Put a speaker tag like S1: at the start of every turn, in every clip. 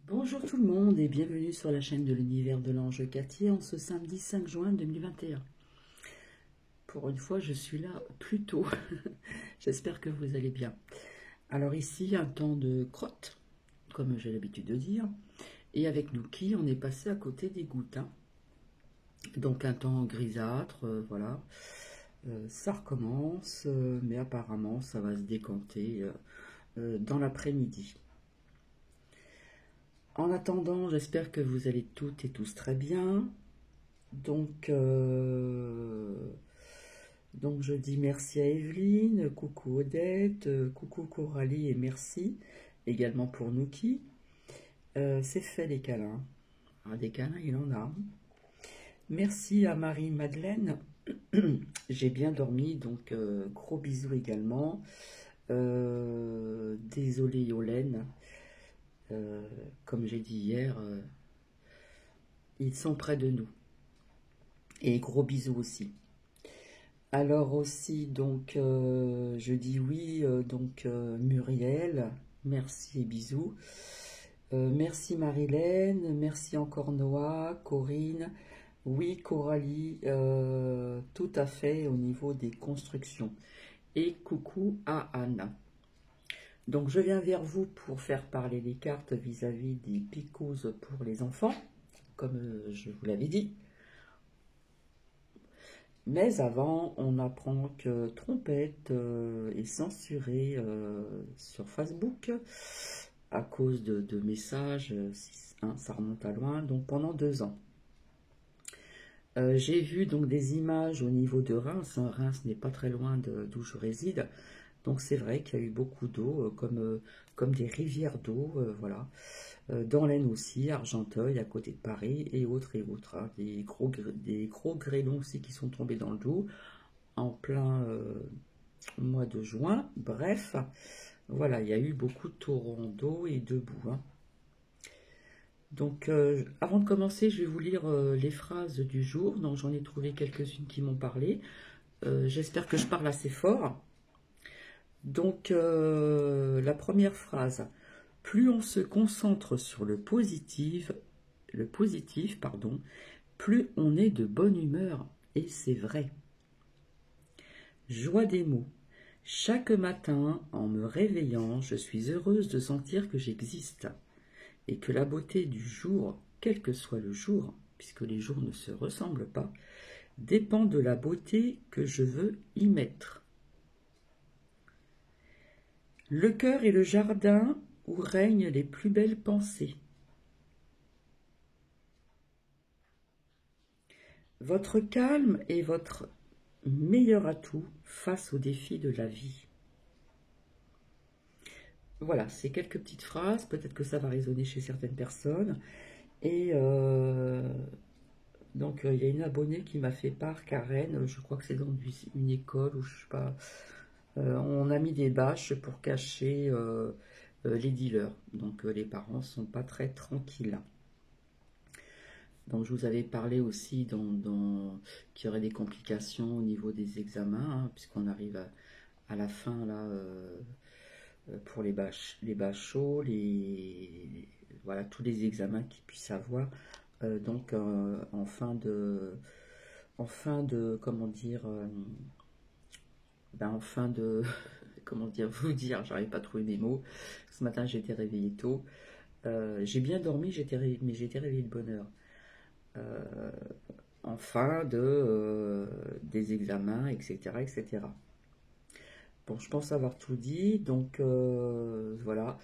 S1: Bonjour tout le monde et bienvenue sur la chaîne de l'univers de l'ange Cathy en ce samedi 5 juin 2021. Pour une fois, je suis là plus tôt. J'espère que vous allez bien. Alors ici, un temps de crotte, comme j'ai l'habitude de dire. Et avec Nuki, on est passé à côté des gouttes. Donc un temps grisâtre, voilà. Ça recommence, mais apparemment ça va se décanter dans l'après-midi. En attendant, j'espère que vous allez toutes et tous très bien. Donc, je dis merci à Evelyne, coucou Odette, coucou Coralie et merci également pour Nuki. C'est fait les câlins. Ah, des câlins, il en a. Merci à Marie-Madeleine. J'ai bien dormi, donc gros bisous également. Désolé Yolène. Comme j'ai dit hier, ils sont près de nous. Et gros bisous aussi. Alors aussi, donc, je dis oui, Muriel, merci et bisous. Merci Marilène, merci encore Noah, Corinne, oui Coralie, tout à fait au niveau des constructions. Et coucou à Anna. Donc je viens vers vous pour faire parler les cartes vis-à-vis des picoses pour les enfants, comme je vous l'avais dit. Mais avant, on apprend que Trompette est censurée sur Facebook à cause de messages, ça remonte à loin, donc pendant 2 ans. J'ai vu donc des images au niveau de Reims. Reims n'est pas très loin d'où je réside, donc c'est vrai qu'il y a eu beaucoup d'eau, comme des rivières d'eau, voilà. Dans l'Aisne aussi, Argenteuil, à côté de Paris, et autres, hein. Des gros grêlons aussi qui sont tombés dans le Doubs, en plein mois de juin. Bref, voilà, il y a eu beaucoup de torrents d'eau et de boue, hein. Donc, avant de commencer, je vais vous lire les phrases du jour. Donc, j'en ai trouvé quelques-unes qui m'ont parlé. J'espère que je parle assez fort. Donc, la première phrase. Plus on se concentre sur le positif, plus on est de bonne humeur. Et c'est vrai. Joie des mots. Chaque matin, en me réveillant, je suis heureuse de sentir que j'existe et que la beauté du jour, quel que soit le jour, puisque les jours ne se ressemblent pas, dépend de la beauté que je veux y mettre. Le cœur est le jardin où règnent les plus belles pensées. Votre calme est votre meilleur atout face aux défis de la vie. Voilà, c'est quelques petites phrases, peut-être que ça va résonner chez certaines personnes. Et donc, il y a une abonnée qui m'a fait part, Karen, je crois que c'est dans une école, ou je sais pas, on a mis des bâches pour cacher les dealers. Donc, les parents sont pas très tranquilles. Donc, je vous avais parlé aussi qu'il y aurait des complications au niveau des examens, hein, puisqu'on arrive à la fin, là, pour les bachos, voilà, tous les examens qu'ils puissent avoir. Donc, en fin de, comment dire, en fin de, comment dire, j'arrive pas à trouver mes mots. Ce matin, j'ai été réveillée tôt. J'ai bien dormi, mais j'ai été réveillée de bonne heure. En fin des examens, etc., etc. Bon, je pense avoir tout dit, donc voilà.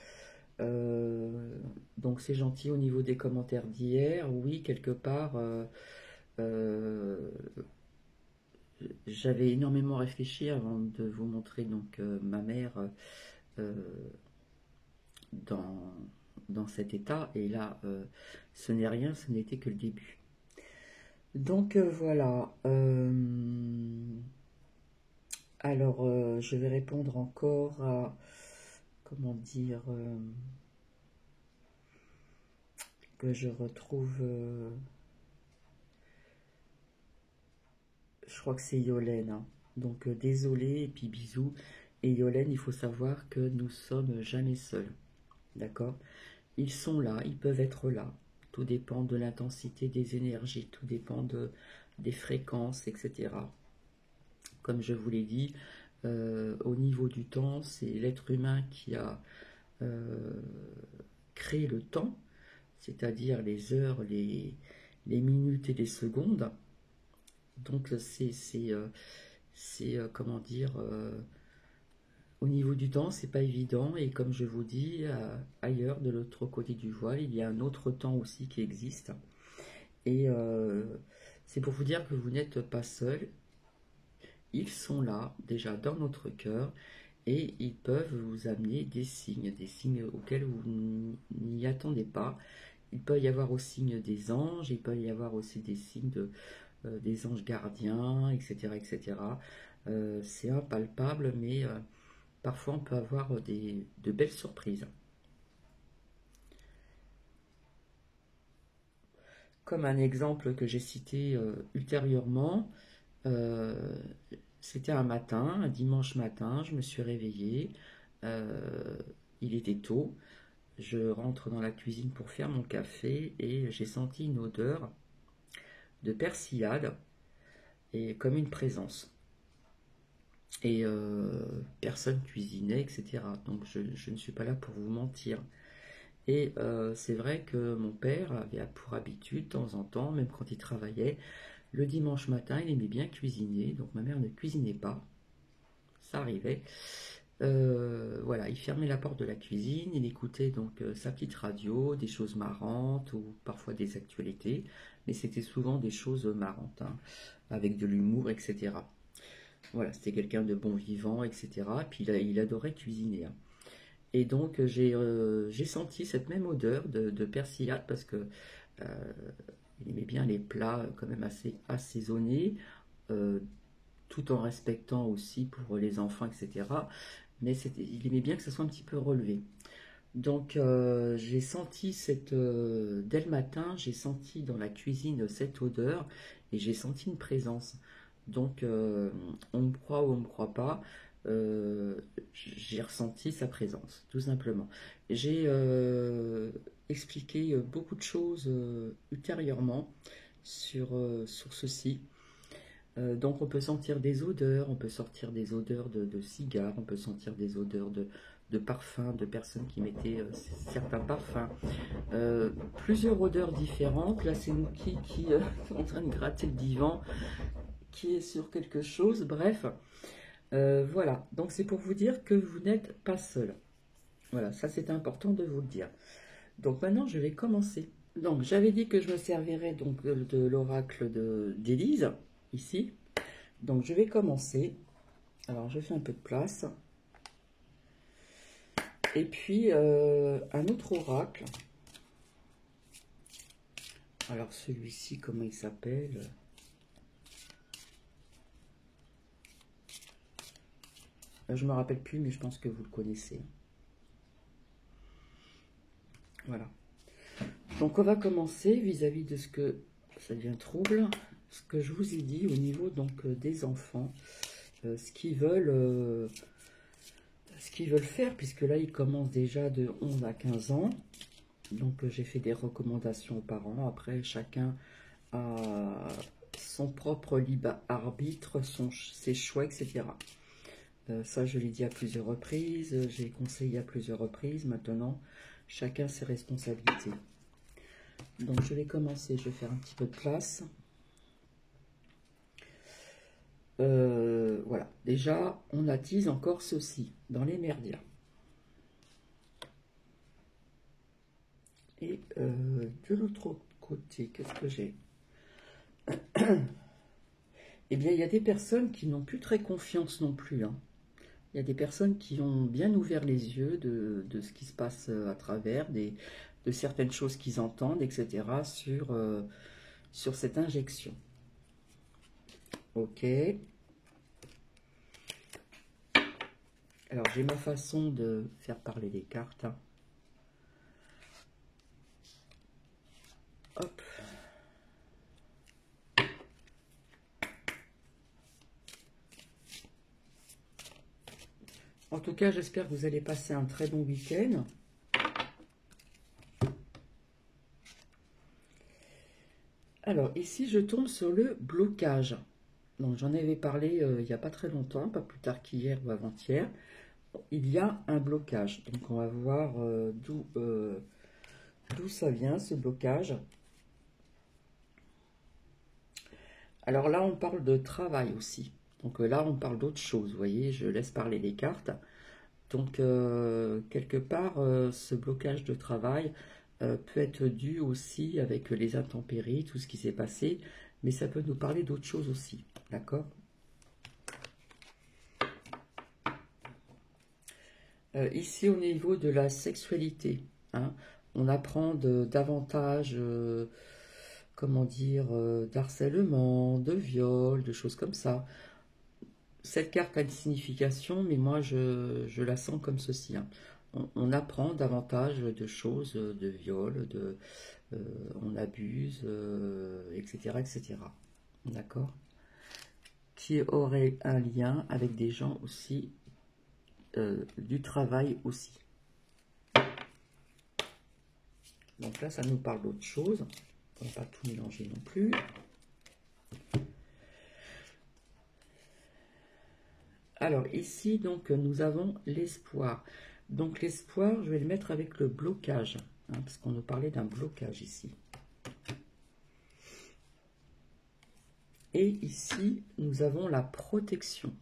S1: Donc c'est gentil au niveau des commentaires d'hier. Oui, quelque part, j'avais énormément réfléchi avant de vous montrer donc ma mère euh, dans cet état. Et là, ce n'est rien, ce n'était que le début. Donc voilà. Alors, je vais répondre encore à, comment dire, que je retrouve, je crois que c'est Yolène, hein. Donc, désolé, et puis bisous. Et Yolène, il faut savoir que nous sommes jamais seuls, d'accord? ils sont là, ils peuvent être là. Tout dépend de l'intensité des énergies, tout dépend des fréquences, etc. Comme je vous l'ai dit, au niveau du temps, c'est l'être humain qui a créé le temps, c'est-à-dire les heures, les minutes et les secondes. Donc comment dire, au niveau du temps, c'est pas évident, et comme je vous dis, ailleurs, de l'autre côté du voile, il y a un autre temps aussi qui existe. Et c'est pour vous dire que vous n'êtes pas seul. Ils sont là, déjà dans notre cœur, et ils peuvent vous amener des signes auxquels vous n'y attendez pas. Il peut y avoir aussi des anges, il peut y avoir aussi des signes des anges gardiens, etc. etc. C'est impalpable, mais parfois on peut avoir de belles surprises. Comme un exemple que j'ai cité ultérieurement, c'était un matin, un dimanche matin, je me suis réveillée, il était tôt, je rentre dans la cuisine pour faire mon café et j'ai senti une odeur de persillade et comme une présence. Et personne cuisinait, etc. Donc je ne suis pas là pour vous mentir. Et c'est vrai que mon père avait pour habitude, de temps en temps, même quand il travaillait, le dimanche matin, il aimait bien cuisiner. Donc ma mère ne cuisinait pas, ça arrivait. Voilà, il fermait la porte de la cuisine, il écoutait donc sa petite radio, des choses marrantes ou parfois des actualités, mais c'était souvent des choses marrantes, hein, avec de l'humour, etc. Voilà, c'était quelqu'un de bon vivant, etc. Puis il adorait cuisiner, hein. Et donc j'ai senti cette même odeur de persillade parce que il aimait bien les plats quand même assez assaisonnés, euh, tout en respectant aussi pour les enfants, etc. Mais il aimait bien que ça soit un petit peu relevé. Donc j'ai senti dès le matin, j'ai senti dans la cuisine cette odeur et j'ai senti une présence. Donc on me croit ou on me croit pas, j'ai ressenti sa présence, tout simplement. J'ai expliqué beaucoup de choses ultérieurement sur ceci. Donc on peut sentir des odeurs, on peut sortir des odeurs de cigares, on peut sentir des odeurs de parfums, de personnes qui mettaient certains parfums. Plusieurs odeurs différentes. Là c'est Mookie qui est en train de gratter le divan, qui est sur quelque chose, bref. Voilà, donc c'est pour vous dire que vous n'êtes pas seul. Voilà, ça c'est important de vous le dire. Donc maintenant je vais commencer. Donc j'avais dit que je me servirais donc de l'oracle d'Élise, ici. Donc je vais commencer. Alors je fais un peu de place. Et puis un autre oracle. Alors celui-ci, comment il s'appelle ? Je ne me rappelle plus, mais je pense que vous le connaissez. Voilà. Donc on va commencer vis-à-vis de ce que ça devient trouble, ce que je vous ai dit au niveau donc des enfants, ce qu'ils veulent faire, puisque là ils commencent déjà de 11 à 15 ans. Donc j'ai fait des recommandations aux parents. Après chacun a son propre libre arbitre, ses choix, etc. Ça je l'ai dit à plusieurs reprises, j'ai conseillé à plusieurs reprises. Maintenant chacun ses responsabilités. Donc je vais commencer, je vais faire un petit peu de place. Voilà, déjà on attise encore ceci dans les méridiens. Et de l'autre côté, qu'est-ce que j'ai? Eh bien, il y a des personnes qui n'ont plus très confiance non plus, hein. Il y a des personnes qui ont bien ouvert les yeux de ce qui se passe à travers, de certaines choses qu'ils entendent, etc. sur cette injection. Ok. Alors, j'ai ma façon de faire parler les cartes, hein. Hop. En tout cas, j'espère que vous allez passer un très bon week-end. Alors, ici, je tombe sur le blocage. Donc, j'en avais parlé il n'y a pas très longtemps, pas plus tard qu'hier ou avant-hier. Il y a un blocage. Donc, on va voir d'où ça vient, ce blocage. Alors là, on parle de travail aussi. Donc là, on parle d'autre chose. Vous voyez, je laisse parler les cartes. Donc, quelque part, ce blocage de travail peut être dû aussi avec les intempéries, tout ce qui s'est passé. Mais ça peut nous parler d'autre chose aussi. D'accord? Ici, au niveau de la sexualité, hein, on apprend davantage, comment dire, d'harcèlement, de viol, de choses comme ça. Cette carte a une signification, mais moi, je la sens comme ceci, hein. On apprend davantage de choses, de viol, on abuse, etc., etc. D'accord? Qui aurait un lien avec des gens aussi, du travail aussi. Donc là, ça nous parle d'autre chose. On ne va pas tout mélanger non plus. Alors ici, donc, nous avons l'espoir. Donc l'espoir, je vais le mettre avec le blocage, hein, parce qu'on nous parlait d'un blocage ici. Et ici, nous avons la protection.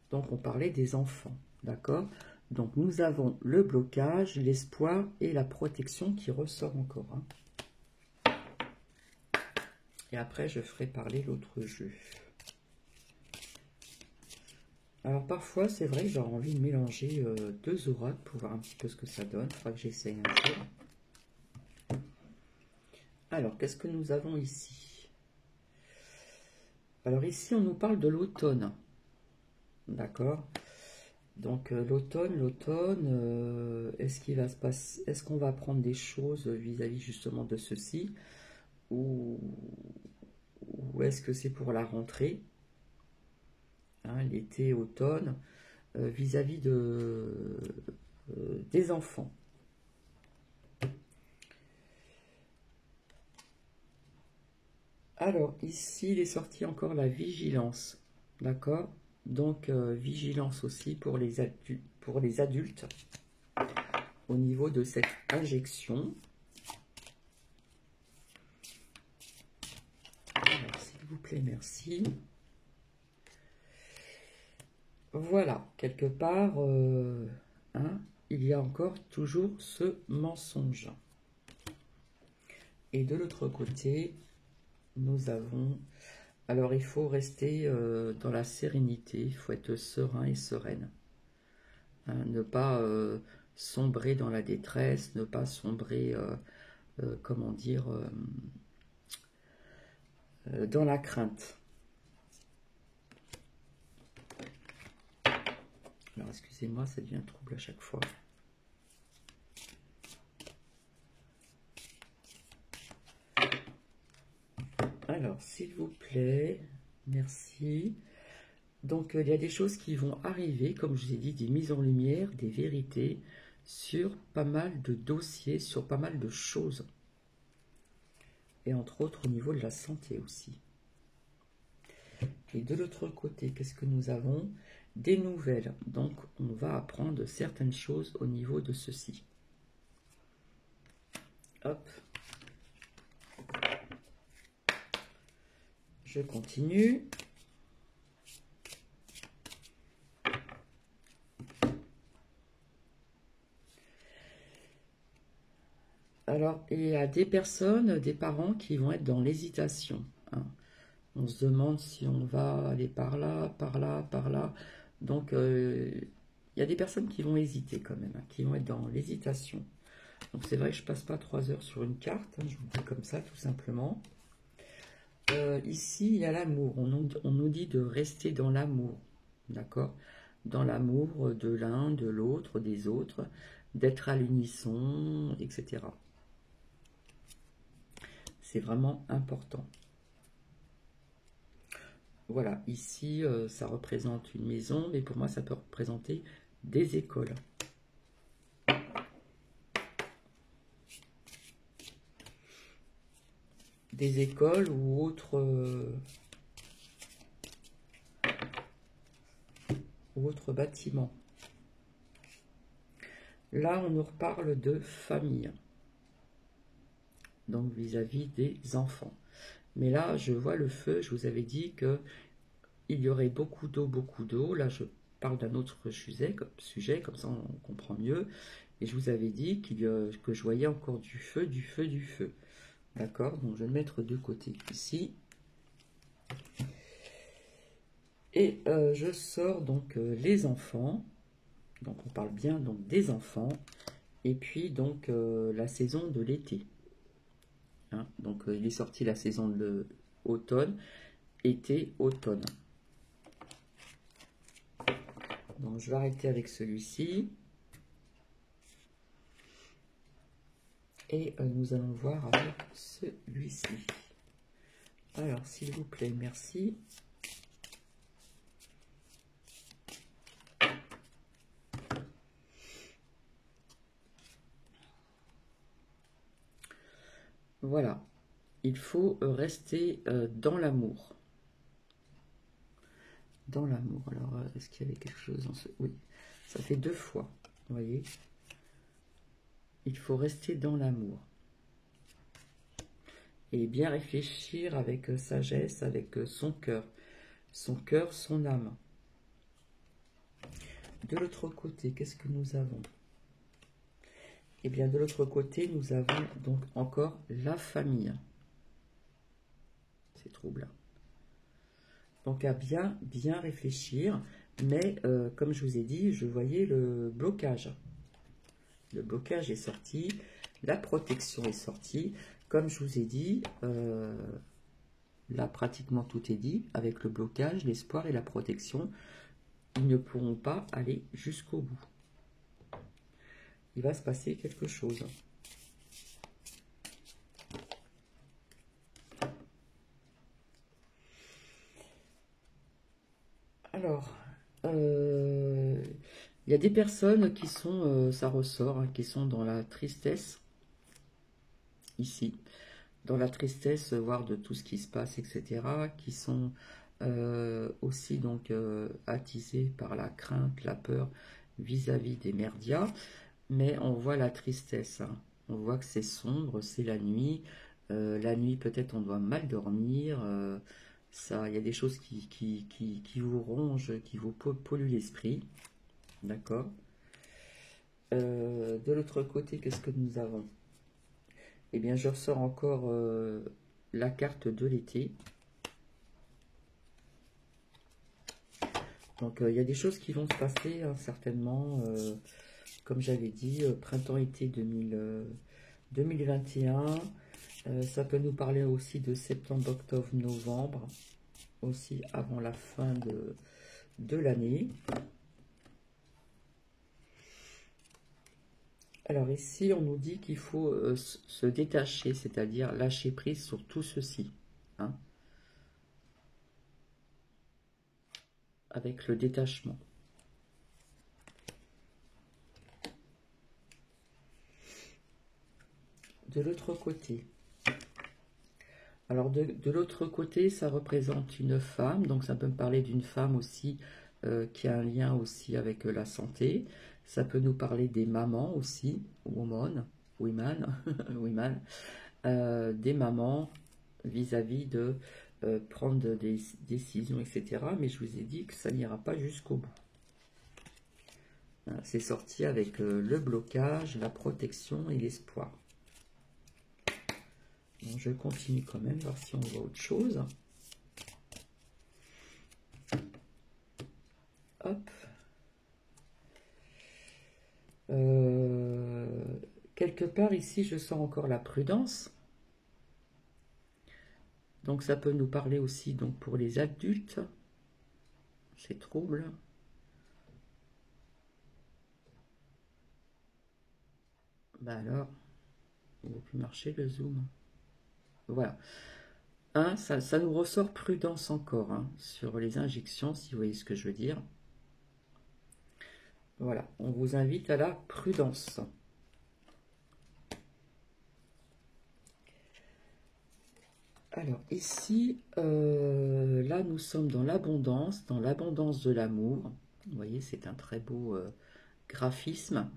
S1: Donc on parlait des enfants, d'accord? Donc nous avons le blocage, l'espoir et la protection qui ressort encore, hein. Et après, je ferai parler l'autre jeu. Alors parfois, c'est vrai que j'aurais envie de mélanger deux oracles pour voir un petit peu ce que ça donne. Il faudra que j'essaye un peu. Alors, qu'est-ce que nous avons ici? Alors ici, on nous parle de l'automne. D'accord? Donc l'automne, est-ce qu'il va se passer, est-ce qu'on va apprendre des choses vis-à-vis justement de ceci? Ou est-ce que c'est pour la rentrée? Hein, l'été, automne, vis-à-vis des enfants. Alors, ici, il est sorti encore la vigilance, d'accord? Donc, vigilance aussi pour les adultes au niveau de cette injection. Alors, s'il vous plaît, merci. Voilà, quelque part, hein, il y a encore toujours ce mensonge. Et de l'autre côté, nous avons... Alors, il faut rester dans la sérénité, il faut être serein et sereine. Hein, ne pas sombrer dans la détresse, ne pas sombrer, comment dire, dans la crainte. Alors, excusez-moi, ça devient trouble à chaque fois. Alors, s'il vous plaît, merci. Donc, il y a des choses qui vont arriver, comme je vous ai dit, des mises en lumière, des vérités sur pas mal de dossiers, sur pas mal de choses. Et entre autres, au niveau de la santé aussi. Et de l'autre côté, qu'est-ce que nous avons? Des nouvelles. Donc, on va apprendre certaines choses au niveau de ceci. Hop. Je continue. Alors, il y a des personnes, des parents qui vont être dans l'hésitation, hein. On se demande si on va aller par là, par là, par là. Donc, il y a des personnes qui vont hésiter quand même, hein, qui vont être dans l'hésitation. Donc, c'est vrai que je ne passe pas 3 heures sur une carte, hein, je vous le dis comme ça, tout simplement. Ici, il y a l'amour. On nous dit de rester dans l'amour, d'accord? Dans l'amour de l'un, de l'autre, des autres, d'être à l'unisson, etc. C'est vraiment important. Voilà, ici, ça représente une maison, mais pour moi, ça peut représenter des écoles. des écoles ou autres bâtiments. Là, on nous reparle de famille. Donc, vis-à-vis des enfants. Mais là, je vois le feu. Je vous avais dit que il y aurait beaucoup d'eau, beaucoup d'eau. Là, je parle d'un autre sujet, comme ça on comprend mieux. Et je vous avais dit que je voyais encore du feu, du feu, du feu. D'accord? Donc, je vais le mettre de côté ici. Et je sors donc les enfants. Donc, on parle bien donc des enfants. Et puis, donc, la saison de l'été. Hein? Donc, il est sorti la saison de l'automne, été, automne. Donc, je vais arrêter avec celui-ci. Et nous allons voir avec celui-ci. Alors, s'il vous plaît, merci. Voilà. Il faut rester dans l'amour. Dans l'amour. Alors, est-ce qu'il y avait quelque chose dans ce... Oui, ça fait 2 fois. Vous voyez? Il faut rester dans l'amour. Et bien réfléchir avec sagesse, avec son cœur. Son cœur, son âme. De l'autre côté, qu'est-ce que nous avons? Eh bien, de l'autre côté, nous avons donc encore la famille. C'est troublant. Donc, à bien réfléchir. Mais, comme je vous ai dit, je voyais le blocage. Le blocage est sorti. La protection est sortie. Comme je vous ai dit, là, pratiquement tout est dit. Avec le blocage, l'espoir et la protection, ils ne pourront pas aller jusqu'au bout. Il va se passer quelque chose. Alors, il y a des personnes qui sont, ça ressort, hein, qui sont dans la tristesse, ici, dans la tristesse, voire de tout ce qui se passe, etc., qui sont aussi donc attisés par la crainte, la peur vis-à-vis des merdias, mais on voit la tristesse, hein. On voit que c'est sombre, c'est la nuit peut-être on doit mal dormir, ça, il y a des choses qui vous rongent, qui vous polluent l'esprit, d'accord. De l'autre côté, qu'est-ce que nous avons? Eh bien, je ressors encore la carte de l'été. Donc, il y a des choses qui vont se passer, hein, certainement, comme j'avais dit, printemps-été 2021. Ça peut nous parler aussi de septembre, octobre, novembre, aussi avant la fin de l'année. Alors ici, on nous dit qu'il faut se détacher, c'est-à-dire lâcher prise sur tout ceci, hein, avec le détachement. De l'autre côté, alors de l'autre côté, ça représente une femme, donc ça peut me parler d'une femme aussi qui a un lien aussi avec la santé. Ça peut nous parler des mamans aussi, women, des mamans vis-à-vis de prendre des décisions, etc. Mais je vous ai dit que ça n'ira pas jusqu'au bout. C'est sorti avec le blocage, la protection et l'espoir. Bon, je continue quand même, voir si on voit autre chose. Hop. Quelque part ici, je sens encore la prudence. Donc ça peut nous parler aussi donc pour les adultes. C'est trouble. Bah alors, il ne veut plus marcher le zoom. Voilà. Hein, ça nous ressort prudence encore, hein, sur les injections, si vous voyez ce que je veux dire. Voilà, on vous invite à la prudence. Alors ici, là nous sommes dans l'abondance de l'amour. Vous voyez, c'est un très beau graphisme.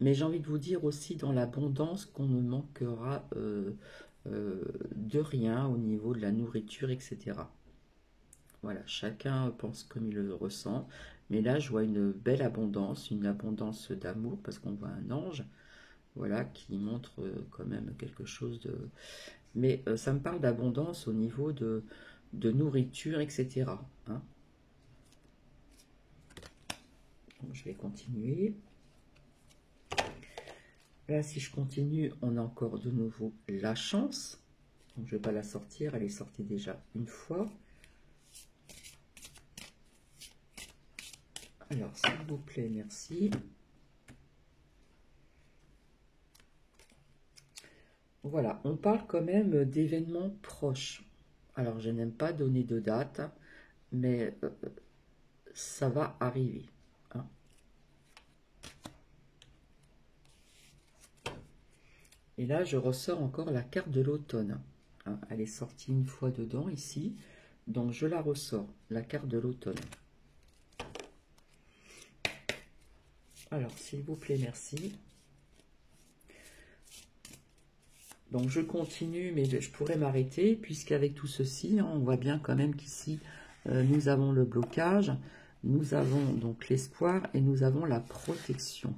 S1: Mais j'ai envie de vous dire aussi dans l'abondance qu'on ne manquera de rien au niveau de la nourriture, etc. Voilà, chacun pense comme il le ressent. Mais là, je vois une belle abondance, une abondance d'amour, parce qu'on voit un ange, voilà, qui montre quand même quelque chose de... Mais ça me parle d'abondance au niveau de nourriture, etc. Hein. Donc, je vais continuer. Là, si je continue, on a encore de nouveau la chance. Donc, je ne vais pas la sortir, elle est sortie déjà une fois. Alors, s'il vous plaît, merci. Voilà, on parle quand même d'événements proches. Alors, je n'aime pas donner de date, mais ça va arriver. Hein. Et là, je ressors encore la carte de l'automne. Hein, elle est sortie une fois dedans, ici. Donc, je la ressors, la carte de l'automne. Alors, s'il vous plaît, merci. Donc, je continue, mais je pourrais m'arrêter, puisqu'avec tout ceci, hein, on voit bien quand même qu'ici, nous avons le blocage, nous avons donc l'espoir, et nous avons la protection.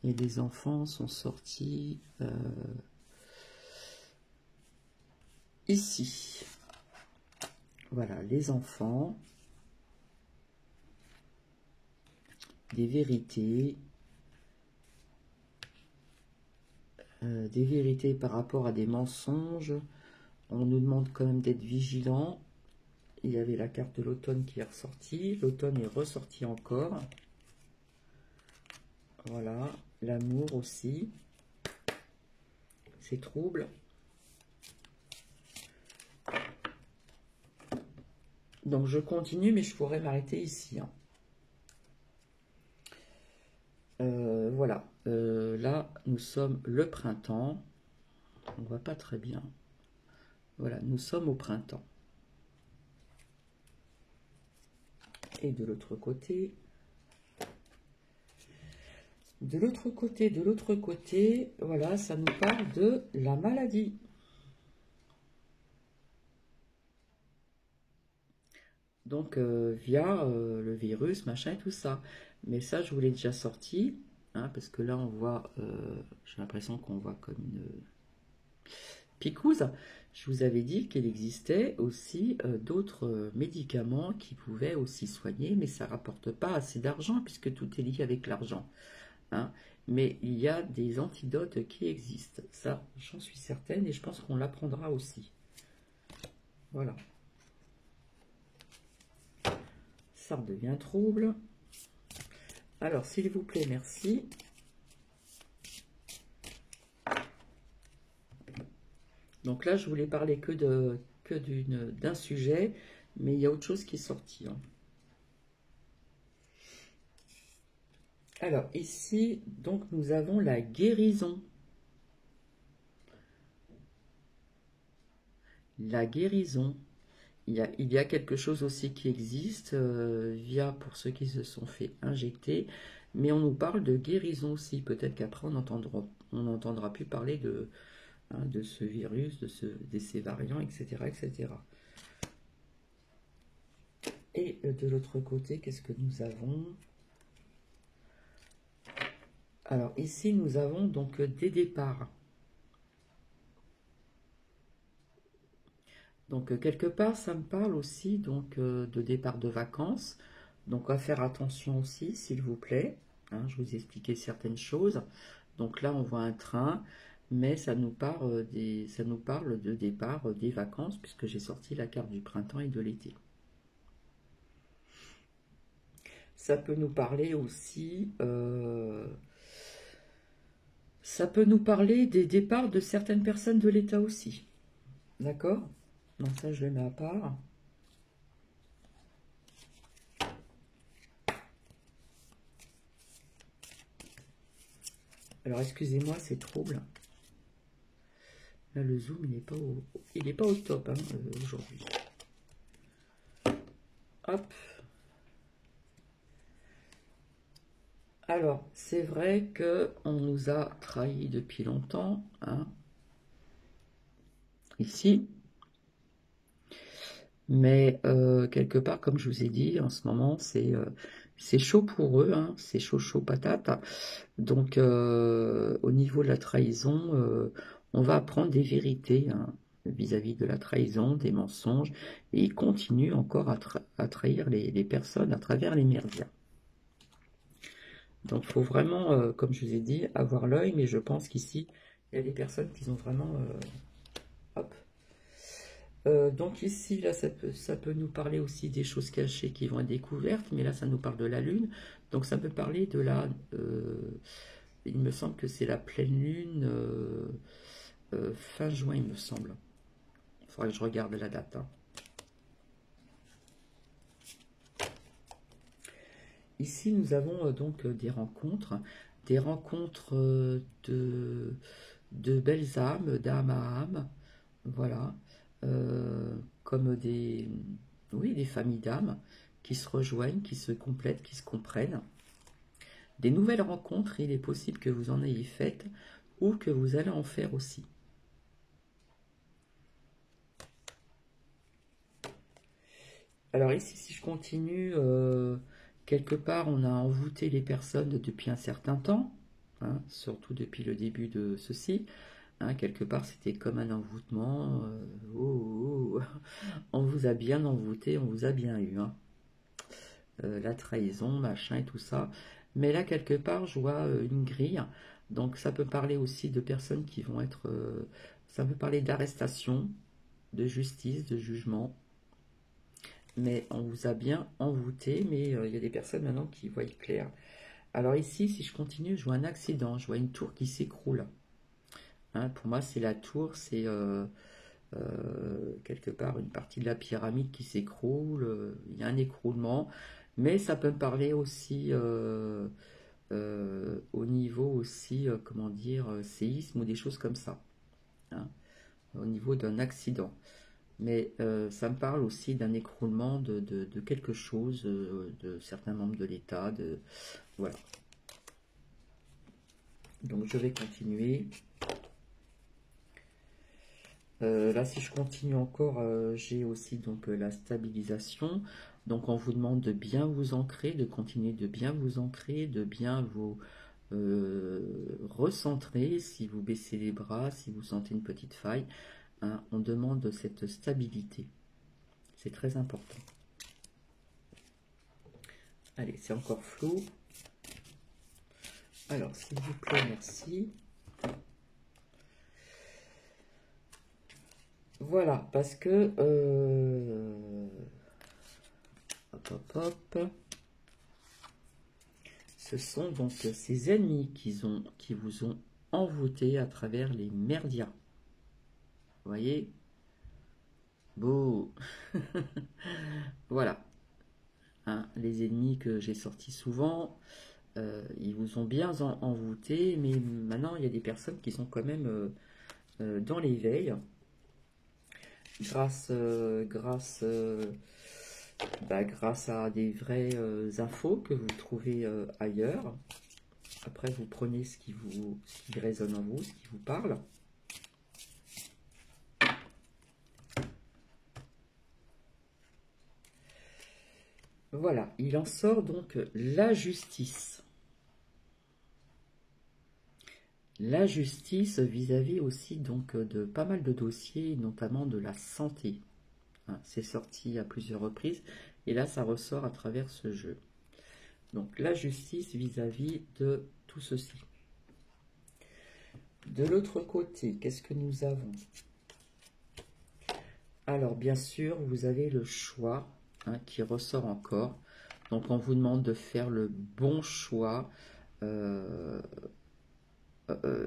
S1: Et les enfants sont sortis ici. Voilà, les enfants, des vérités par rapport à des mensonges. On nous demande quand même d'être vigilants. Il y avait la carte de l'automne qui est ressortie. L'automne est ressorti encore. Voilà, l'amour aussi. C'est trouble. Donc je continue, mais je pourrais m'arrêter ici. Hein. Voilà, là nous sommes le printemps. On ne voit pas très bien. Voilà, nous sommes au printemps. Et de l'autre côté, voilà, ça nous parle de la maladie. Donc, via le virus, machin et tout ça. Mais ça, je vous l'ai déjà sorti, hein, parce que là, on voit, j'ai l'impression qu'on voit comme une picouse. Je vous avais dit qu'il existait aussi d'autres médicaments qui pouvaient aussi soigner, mais ça ne rapporte pas assez d'argent, puisque tout est lié avec l'argent. Hein. Mais il y a des antidotes qui existent. Ça, j'en suis certaine, et je pense qu'on l'apprendra aussi. Voilà. Ça redevient trouble. Alors, s'il vous plaît, merci. Donc là, je voulais parler que d'un sujet, mais il y a autre chose qui est sorti. Hein. Alors, ici, donc, nous avons la guérison. La guérison. Il y a quelque chose aussi qui existe, via pour ceux qui se sont fait injecter, mais on nous parle de guérison aussi. Peut-être qu'après, on n'entendra plus parler de ce virus, de ces variants, etc., etc. Et de l'autre côté, qu'est-ce que nous avons? Alors ici, nous avons donc des départs. Donc quelque part, ça me parle aussi donc de départ de vacances. Donc à faire attention aussi, s'il vous plaît. Hein, je vous ai expliqué certaines choses. Donc là, on voit un train, mais ça nous parle de départ des vacances, puisque j'ai sorti la carte du printemps et de l'été. Ça peut nous parler aussi... ça peut nous parler des départs de certaines personnes de l'État aussi. D'accord? Donc ça, je le mets à part. Alors, excusez-moi, c'est trouble. Là, le zoom, il n'est pas au top hein, aujourd'hui. Hop. Alors, c'est vrai qu'on nous a trahis depuis longtemps, hein, ici. Mais quelque part, comme je vous ai dit, en ce moment, c'est chaud pour eux, hein, c'est chaud, chaud patate. Donc, au niveau de la trahison, on va apprendre des vérités hein, vis-à-vis de la trahison, des mensonges, et ils continuent encore à trahir les personnes à travers les médias. Donc, il faut vraiment, comme je vous ai dit, avoir l'œil, mais je pense qu'ici, il y a des personnes qui ont vraiment... hop. Donc ici, là, ça peut nous parler aussi des choses cachées qui vont être découvertes, mais là, ça nous parle de la Lune. Donc ça peut parler de la... il me semble que c'est la pleine Lune fin juin, il me semble. Il faudrait que je regarde la date. Hein. Ici, nous avons donc des rencontres de belles âmes, d'âme à âme, voilà, comme oui, des familles d'âmes qui se rejoignent, qui se complètent, qui se comprennent. Des nouvelles rencontres, il est possible que vous en ayez faites ou que vous allez en faire aussi. Alors ici, si je continue, quelque part, on a envoûté les personnes depuis un certain temps, hein, surtout depuis le début de ceci. Hein, quelque part, c'était comme un envoûtement. On vous a bien envoûté, on vous a bien eu. Hein. La trahison, machin et tout ça. Mais là, quelque part, je vois une grille. Donc, ça peut parler aussi de personnes qui vont être... ça peut parler d'arrestation, de justice, de jugement. Mais on vous a bien envoûté, mais il y a des personnes maintenant qui voient clair. Alors ici, si je continue, je vois un accident, je vois une tour qui s'écroule. Hein, pour moi, c'est la tour, c'est quelque part une partie de la pyramide qui s'écroule, il y a un écroulement, mais ça peut me parler aussi au niveau aussi, comment dire, séisme ou des choses comme ça, hein, au niveau d'un accident. Mais ça me parle aussi d'un écroulement de quelque chose, de certains membres de l'État, voilà. Donc je vais continuer. Là, si je continue encore, j'ai aussi donc la stabilisation. Donc, on vous demande de bien vous ancrer, de continuer de bien vous ancrer, de bien vous recentrer. Si vous baissez les bras, si vous sentez une petite faille, hein, on demande cette stabilité. C'est très important. Allez, c'est encore flou. Alors, s'il vous plaît, merci. Voilà, parce que... hop, hop. Ce sont donc ces ennemis qui vous ont envoûté à travers les merdias. Vous voyez? Beau. Voilà. Hein, les ennemis que j'ai sortis souvent, ils vous ont bien envoûté, mais maintenant il y a des personnes qui sont quand même dans l'éveil. Grâce à des vraies infos que vous trouvez ailleurs. Après, vous prenez ce qui résonne en vous, ce qui vous parle. Voilà, il en sort donc la justice. La justice vis-à-vis aussi donc de pas mal de dossiers, notamment de la santé. Hein, c'est sorti à plusieurs reprises et là ça ressort à travers ce jeu. Donc la justice vis-à-vis de tout ceci. De l'autre côté, qu'est-ce que nous avons? Alors bien sûr, vous avez le choix hein, qui ressort encore. Donc on vous demande de faire le bon choix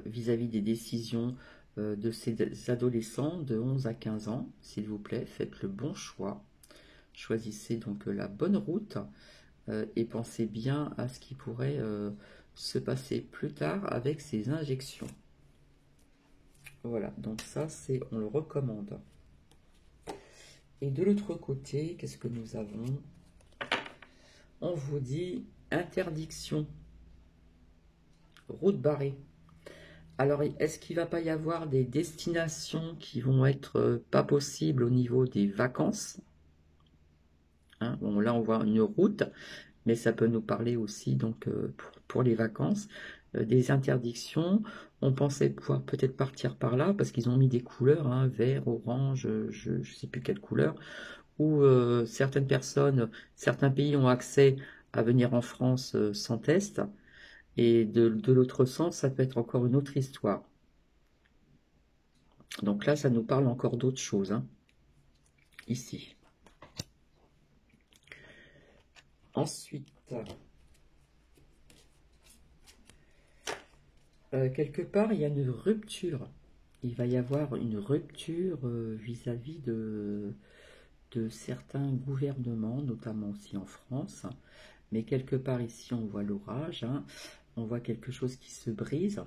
S1: vis-à-vis des décisions de ces adolescents de 11 à 15 ans. S'il vous plaît, faites le bon choix. Choisissez donc la bonne route et pensez bien à ce qui pourrait se passer plus tard avec ces injections. Voilà, donc ça, c'est, on le recommande. Et de l'autre côté, qu'est-ce que nous avons? On vous dit interdiction, route barrée. Alors, est-ce qu'il ne va pas y avoir des destinations qui vont être pas possibles au niveau des vacances, hein? Bon, là, on voit une route, mais ça peut nous parler aussi donc pour les vacances, des interdictions. On pensait pouvoir peut-être partir par là, parce qu'ils ont mis des couleurs, hein, vert, orange, je ne sais plus quelle couleur, où certaines personnes, certains pays ont accès à venir en France sans test, et de l'autre sens, ça peut être encore une autre histoire. Donc là, ça nous parle encore d'autres choses, hein, ici. Ensuite, quelque part, il y a une rupture. Il va y avoir une rupture vis-à-vis de certains gouvernements, notamment aussi en France. Mais quelque part ici, on voit l'orage, hein, on voit quelque chose qui se brise.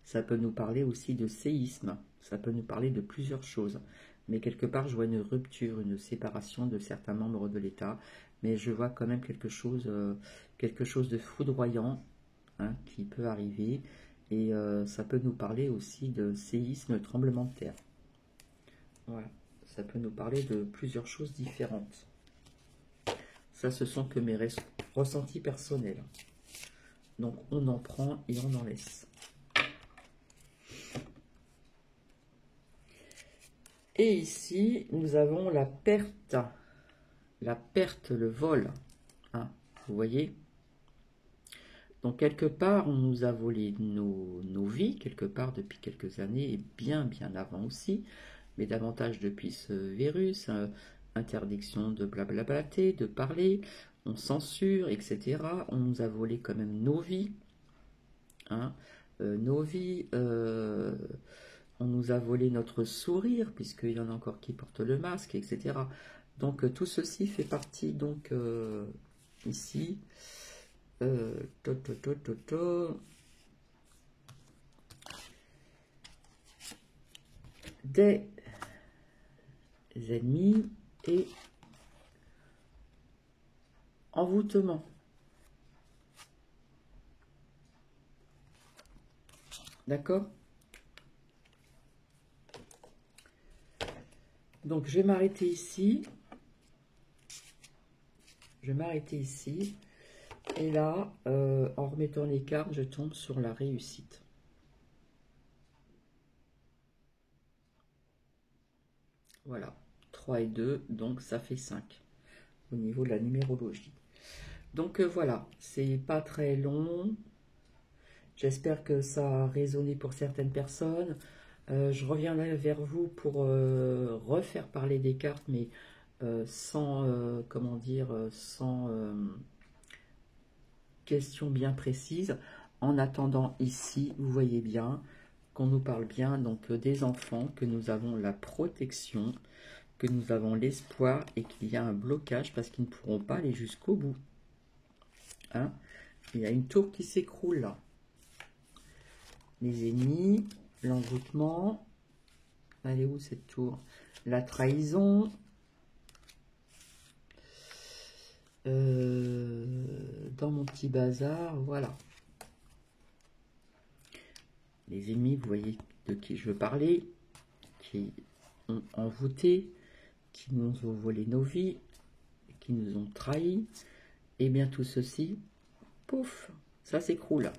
S1: Ça peut nous parler aussi de séisme, ça peut nous parler de plusieurs choses. Mais quelque part, je vois une rupture, une séparation de certains membres de l'État. Mais je vois quand même quelque chose de foudroyant, hein, qui peut arriver. Et ça peut nous parler aussi de séisme, tremblement de terre. Voilà, ça peut nous parler de plusieurs choses différentes. Ça, ce sont que mes ressentis personnels. Donc, on en prend et on en laisse. Et ici, nous avons la perte. La perte, le vol. Hein, vous voyez? Donc, quelque part, on nous a volé nos vies, quelque part, depuis quelques années, et bien avant aussi, mais davantage depuis ce virus, interdiction de blablablater, de parler, on censure, etc. On nous a volé quand même nos vies, hein, nos vies, on nous a volé notre sourire, puisqu'il y en a encore qui portent le masque, etc. Donc tout ceci fait partie, donc, ici, des ennemis et envoûtement. D'accord? Donc je vais m'arrêter ici. Je vais m'arrêter ici. Et là, en remettant les cartes, je tombe sur la réussite. Voilà. 3 et 2, donc ça fait 5 au niveau de la numérologie. Donc voilà, c'est pas très long. J'espère que ça a résonné pour certaines personnes. Je reviendrai vers vous pour refaire parler des cartes, mais sans, comment dire, sans question bien précise. En attendant, ici, vous voyez bien qu'on nous parle bien donc des enfants, que nous avons la protection, que nous avons l'espoir et qu'il y a un blocage parce qu'ils ne pourront pas aller jusqu'au bout. Hein? Il y a une tour qui s'écroule là. Les ennemis, l'envoûtement. Elle est où cette tour? La trahison. Dans mon petit bazar, voilà. Les ennemis, vous voyez de qui je veux parler, qui ont envoûté, qui nous ont volé nos vies, qui nous ont trahis. Et bien tout ceci, pouf, ça s'écroule.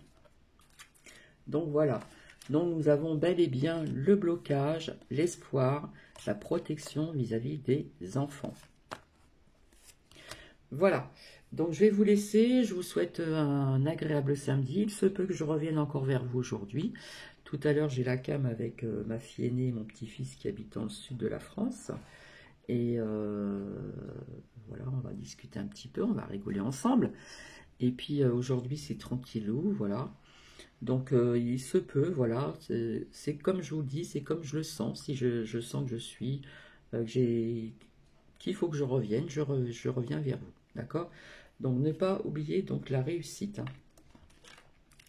S1: Donc voilà. Donc nous avons bel et bien le blocage, l'espoir, la protection vis-à-vis des enfants. Voilà. Donc je vais vous laisser. Je vous souhaite un agréable samedi. Il se peut que je revienne encore vers vous aujourd'hui. Tout à l'heure, j'ai la cam avec ma fille aînée et mon petit-fils qui habite dans le sud de la France. Et voilà, on va discuter un petit peu, on va rigoler ensemble. Et puis aujourd'hui, c'est tranquillou, voilà. Donc il se peut, voilà, c'est comme je vous le dis, c'est comme je le sens. Si je sens que je suis, qu'il faut que je revienne, je reviens vers vous, d'accord? Donc ne pas oublier donc la réussite, hein.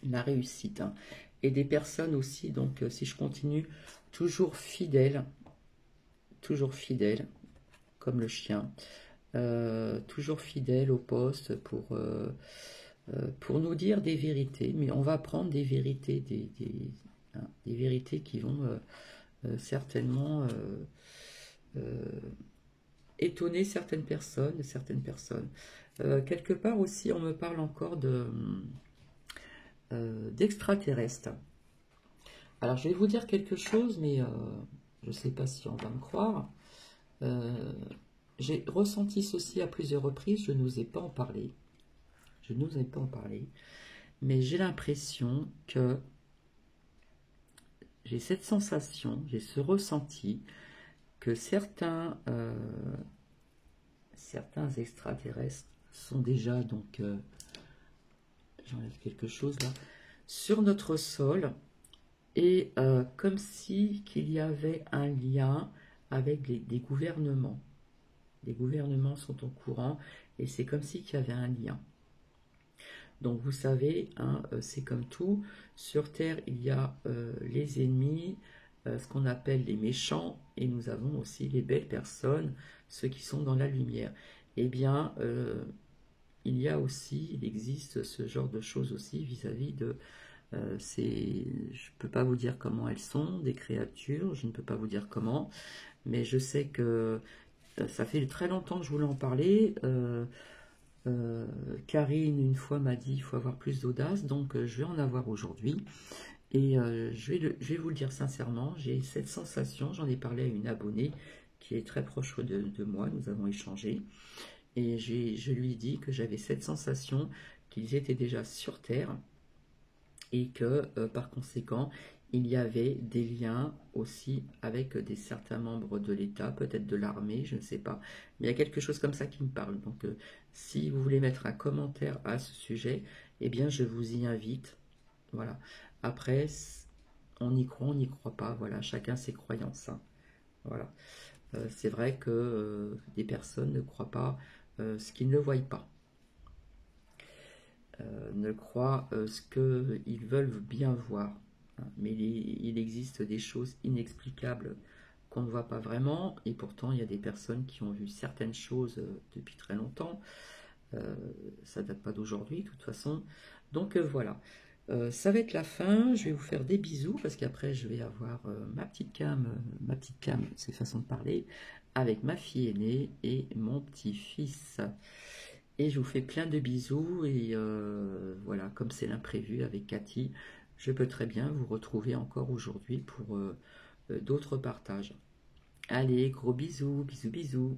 S1: La réussite, hein. et des personnes aussi, donc si je continue, toujours fidèles, comme le chien, toujours fidèles au poste pour nous dire des vérités, mais on va prendre des vérités, des vérités qui vont certainement étonner certaines personnes, quelque part aussi, on me parle encore d'extraterrestres. Alors, je vais vous dire quelque chose, mais je ne sais pas si on va me croire. J'ai ressenti ceci à plusieurs reprises, je n'osais pas en parler. Mais j'ai l'impression que j'ai cette sensation, j'ai ce ressenti que certains extraterrestres sont déjà, donc j'enlève quelque chose là, sur notre sol, et comme si qu'il y avait un lien avec des gouvernements. Les gouvernements sont au courant, et c'est comme si qu'il y avait un lien. Donc vous savez, hein, c'est comme tout, sur Terre il y a les ennemis, ce qu'on appelle les méchants, et nous avons aussi les belles personnes, ceux qui sont dans la lumière. Eh bien, il existe ce genre de choses aussi vis-à-vis de... je ne peux pas vous dire comment elles sont, des créatures, je ne peux pas vous dire comment, mais je sais que ça fait très longtemps que je voulais en parler. Karine, une fois, m'a dit il faut avoir plus d'audace, donc je vais en avoir aujourd'hui. Et je vais vous le dire sincèrement, j'ai cette sensation, j'en ai parlé à une abonnée qui est très proche de moi, nous avons échangé, et je lui ai dit que j'avais cette sensation qu'ils étaient déjà sur Terre, et que par conséquent, il y avait des liens aussi avec certains membres de l'État, peut-être de l'armée, je ne sais pas. Mais il y a quelque chose comme ça qui me parle. Donc, si vous voulez mettre un commentaire à ce sujet, eh bien, je vous y invite. Voilà. Après, on y croit, on n'y croit pas. Voilà, chacun ses croyances. Hein. Voilà. C'est vrai que des personnes ne croient pas ce qu'ils ne voient pas. Ne croient ce qu'ils veulent bien voir. Mais il existe des choses inexplicables qu'on ne voit pas vraiment, et pourtant il y a des personnes qui ont vu certaines choses depuis très longtemps. Ça date pas d'aujourd'hui de toute façon. Donc voilà, ça va être la fin. Je vais vous faire des bisous parce qu'après je vais avoir ma petite cam, c'est façon de parler, avec ma fille aînée et mon petit-fils. Et je vous fais plein de bisous, et voilà, comme c'est l'imprévu avec Cathy, je peux très bien vous retrouver encore aujourd'hui pour d'autres partages. Allez, gros bisous, bisous, bisous.